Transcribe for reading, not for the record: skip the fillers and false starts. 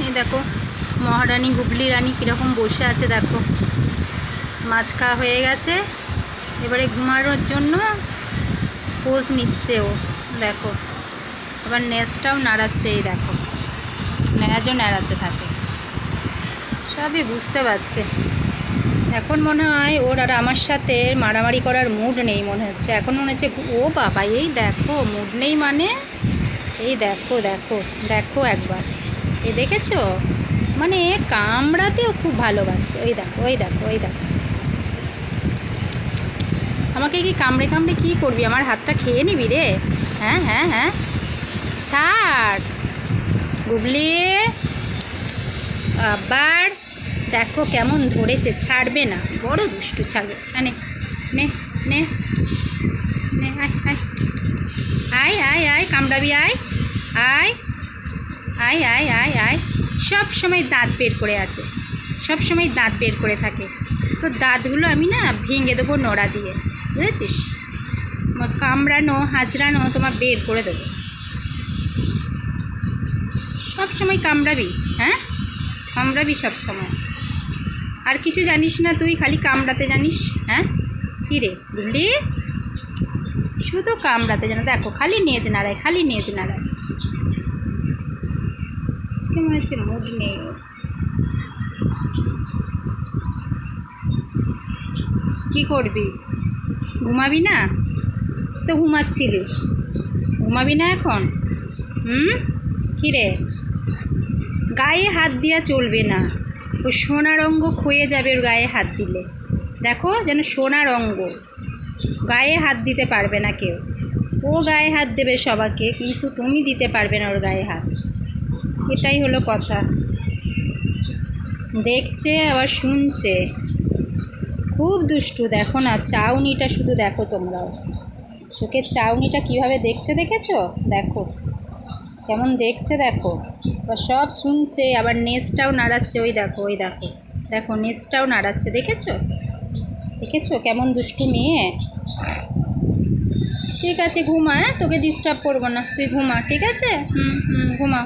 এই দেখো মহারানী গুবলি রানী কীরকম বসে আছে দেখো। মাছ খাওয়া হয়ে গেছে, এবারে ঘুমানোর জন্য পোজ নিচ্ছে ও দেখো। এবার নেজটাও নাড়াচ্ছে, এই দেখো নেজও নাড়াতে থাকে, সবই বুঝতে পারছে। এখন মনে হয় ওর আর আমার সাথে মারামারি করার মুড নেই মনে হচ্ছে। এখন মনে হচ্ছে ও বাবা এই দেখো মুড নেই মানে এই দেখো দেখো দেখো একবার এই দেখেছো, মানে কামড়াতেও খুব ভালোবাসে। ওই দেখো ওই দেখো ওই দেখো, আমাকে কি কামড়ে কামড়ে কী করবি, আমার হাতটা খেয়ে নিবি রে? হ্যাঁ হ্যাঁ হ্যাঁ, ছাড় গুবলি। আবার দেখো কেমন ধরেছে, ছাড়বে না, বড় দুষ্টু ছাড়বে। নে নে নে নে, আয় আয় আয় আয় আয়, কামড়াবি আয় আয় আয় আয় আয় আয়। সব সময় দাঁত বের করে আছে, সব সময় দাঁত বের করে থাকে। তো দাঁতগুলো আমি না ভেঙে দেবো নোড়া দিয়ে, বুঝেছিস? কামড়ানো হাজরানো তোমার বের করে দেবো। সব সময় কামড়াবি, হ্যাঁ কামড়াবি সব সময়। আর কিছু জানিস না তুই, খালি কামড়াতে জানিস। হ্যাঁ কী রে বুঝলি, শুধু কামড়াতে জানো। দেখো খালি নেজ নাড়ায়, খালি নেজ নাড়ায়। আজকে মনে হচ্ছে মুড নেই ওর। কী করবি, ঘুমাবি না? তো ঘুমাচ্ছিলিস, ঘুমাবি না এখন? কী রে, গায়ে হাত দেওয়া চলবে না, ও সোনার অঙ্গ ক্ষয়ে যাবে ওর গায়ে হাত দিলে। দেখো যেন সোনার অঙ্গ, গায়ে হাত দিতে পারবে না কেউ। ও গায়ে হাত দেবে সবাইকে, কিন্তু তুমি দিতে পারবে না ওর গায়ে হাত। এটাই হলো কথা। দেখছে আবার শুনছে, খুব দুষ্টু। দেখো না চাউনিটা শুধু দেখো তোমরাও, চোখের চাউনিটা কিভাবে দেখছে দেখেছো? দেখো কেমন দেখছে দেখো। আবার সব শুনছে, আবার নেজটাও নাড়াচ্ছে। ওই দেখো ওই দেখো দেখো নেজটাও নাড়াচ্ছে, দেখেছো? দেখেছো কেমন দুষ্টু মেয়ে। ঠিক আছে ঘুমা, হ্যাঁ তোকে ডিস্টার্ব করবো না, তুই ঘুমা, ঠিক আছে? ঘুমা।